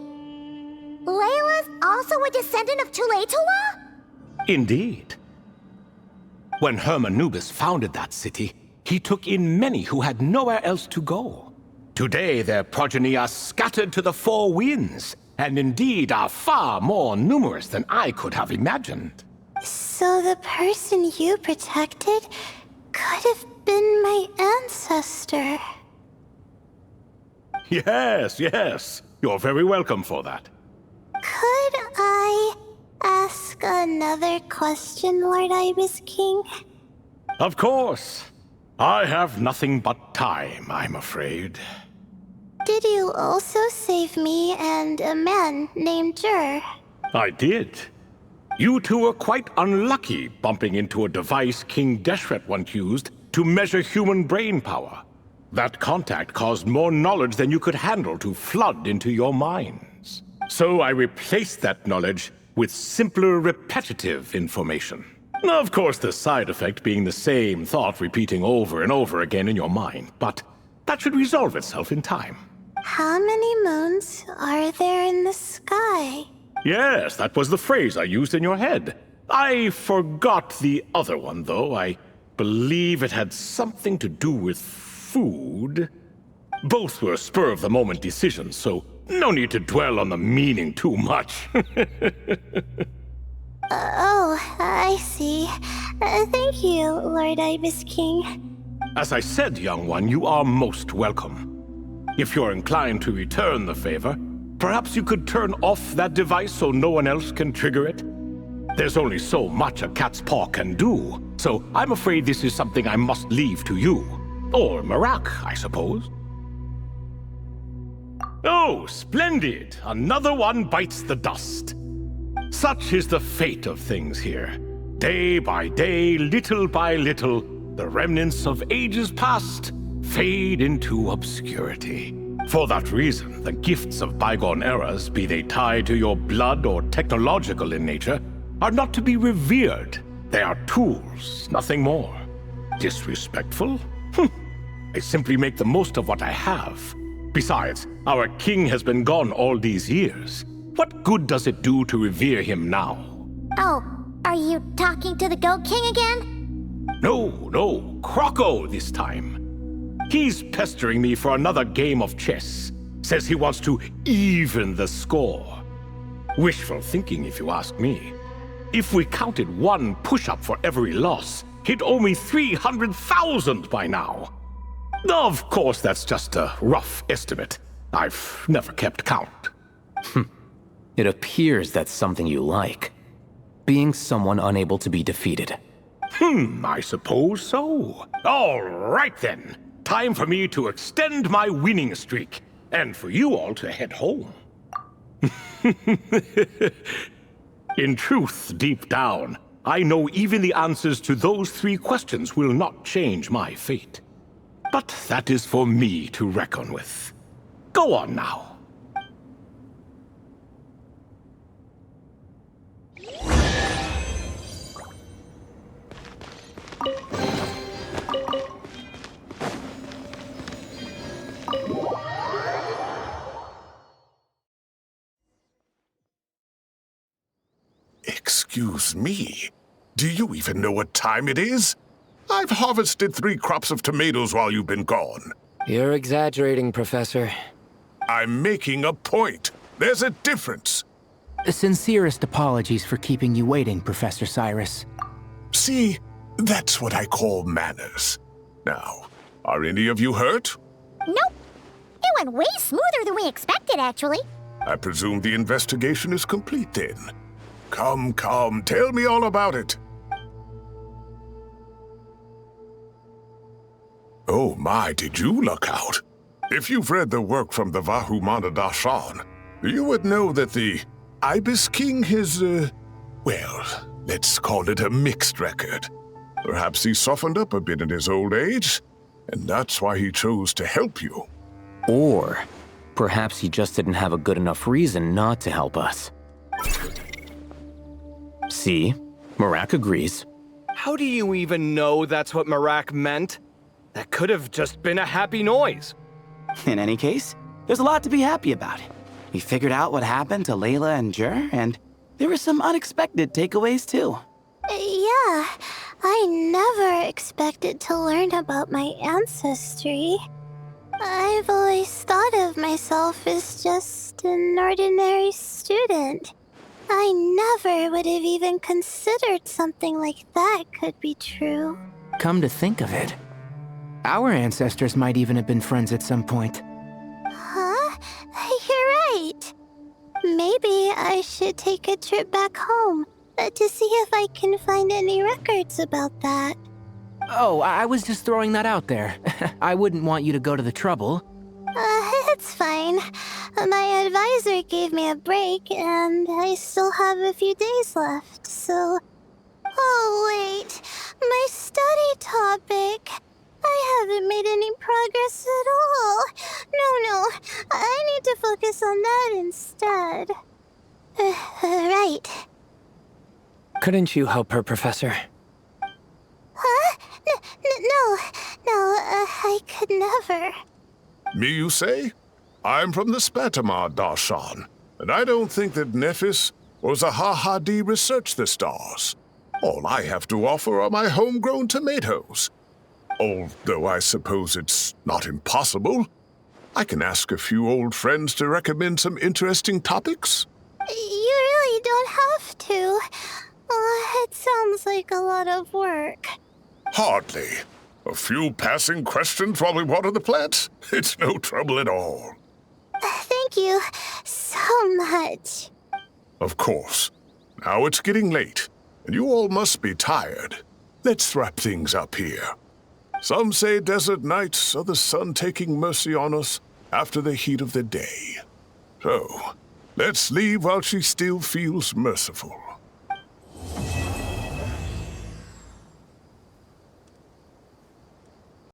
[SPEAKER 1] Layla's also a descendant of Tuletula?
[SPEAKER 10] Indeed. When Hermanubis founded that city, he took in many who had nowhere else to go. Today, their progeny are scattered to the four winds, and indeed are far more numerous than I could have imagined.
[SPEAKER 5] So the person you protected could have been my ancestor.
[SPEAKER 10] Yes, yes. You're very welcome for that.
[SPEAKER 5] Could I ask another question, Lord Ibis King?
[SPEAKER 10] Of course. I have nothing but time, I'm afraid.
[SPEAKER 5] Did you also save me and a man named Djer?
[SPEAKER 10] I did. You two were quite unlucky bumping into a device King Deshret once used to measure human brain power. That contact caused more knowledge than you could handle to flood into your minds. So I replaced that knowledge with simpler, repetitive information. Of course, the side effect being the same thought repeating over and over again in your mind, but that should resolve itself in time.
[SPEAKER 5] How many moons are there in the sky?
[SPEAKER 10] Yes, that was the phrase I used in your head. I forgot the other one, though. I believe it had something to do with food. Both were spur-of-the-moment decisions, so no need to dwell on the meaning too much.
[SPEAKER 5] Oh, I see. Thank you, Lord Ibis King.
[SPEAKER 10] As I said, young one, you are most welcome. If you're inclined to return the favor, perhaps you could turn off that device so no one else can trigger it? There's only so much a cat's paw can do, so I'm afraid this is something I must leave to you. Or Marak, I suppose. Oh, splendid! Another one bites the dust. Such is the fate of things here. Day by day, little by little, the remnants of ages past fade into obscurity. For that reason, the gifts of bygone eras, be they tied to your blood or technological in nature, are not to be revered. They are tools, nothing more. Disrespectful? I simply make the most of what I have. Besides, our king has been gone all these years. What good does it do to revere him now?
[SPEAKER 1] Oh, are you talking to the Goat King again?
[SPEAKER 10] No, Croco this time. He's pestering me for another game of chess. Says he wants to even the score. Wishful thinking, if you ask me. If we counted one push-up for every loss, he'd owe me 300,000 by now. Of course, that's just a rough estimate. I've never kept count.
[SPEAKER 8] It appears that's something you like. Being someone unable to be defeated.
[SPEAKER 10] I suppose so. All right then. Time for me to extend my winning streak, and for you all to head home. In truth, deep down, I know even the answers to those 3 questions will not change my fate. But that is for me to reckon with. Go on now.
[SPEAKER 11] Excuse me. Do you even know what time it is? I've harvested 3 crops of tomatoes while you've been gone.
[SPEAKER 6] You're exaggerating, Professor.
[SPEAKER 11] I'm making a point. There's a difference.
[SPEAKER 2] Sincerest apologies for keeping you waiting, Professor Cyrus.
[SPEAKER 11] See, that's what I call manners. Now, are any of you hurt?
[SPEAKER 1] Nope. It went way smoother than we expected, actually.
[SPEAKER 11] I presume the investigation is complete then. Come, tell me all about it. Oh my, did you look out? If you've read the work from the Vahumana Darshan, you would know that the Ibis King is, well, let's call it a mixed record. Perhaps he softened up a bit in his old age, and that's why he chose to help you.
[SPEAKER 8] Or perhaps he just didn't have a good enough reason not to help us. See? Marak agrees.
[SPEAKER 7] How do you even know that's what Marak meant? That could have just been a happy noise.
[SPEAKER 3] In any case, there's a lot to be happy about. We figured out what happened to Layla and Djer, and there were some unexpected takeaways too.
[SPEAKER 5] Yeah, I never expected to learn about my ancestry. I've always thought of myself as just an ordinary student. I never would have even considered something like that could be true.
[SPEAKER 2] Come to think of it, our ancestors might even have been friends at some point.
[SPEAKER 5] Huh? You're right. Maybe I should take a trip back home to see if I can find any records about that.
[SPEAKER 2] Oh, I was just throwing that out there. I wouldn't want you to go to the trouble.
[SPEAKER 5] It's fine. My advisor gave me a break, and I still have a few days left, so... Oh, wait. My study topic. I haven't made any progress at all. No. I need to focus on that instead. Right.
[SPEAKER 6] Couldn't you help her, Professor?
[SPEAKER 5] Huh? No, I could never.
[SPEAKER 11] Me, you say? I'm from the Spatamar Darshan, and I don't think that Nephis or Zahahadi researched the stars. All I have to offer are my homegrown tomatoes. Although I suppose it's not impossible. I can ask a few old friends to recommend some interesting topics.
[SPEAKER 5] You really don't have to. It sounds like a lot of work.
[SPEAKER 11] Hardly. A few passing questions while we water the plants? It's no trouble at all.
[SPEAKER 5] Thank you so much.
[SPEAKER 11] Of course. Now it's getting late, and you all must be tired. Let's wrap things up here. Some say desert nights are the sun taking mercy on us after the heat of the day. So, let's leave while she still feels merciful.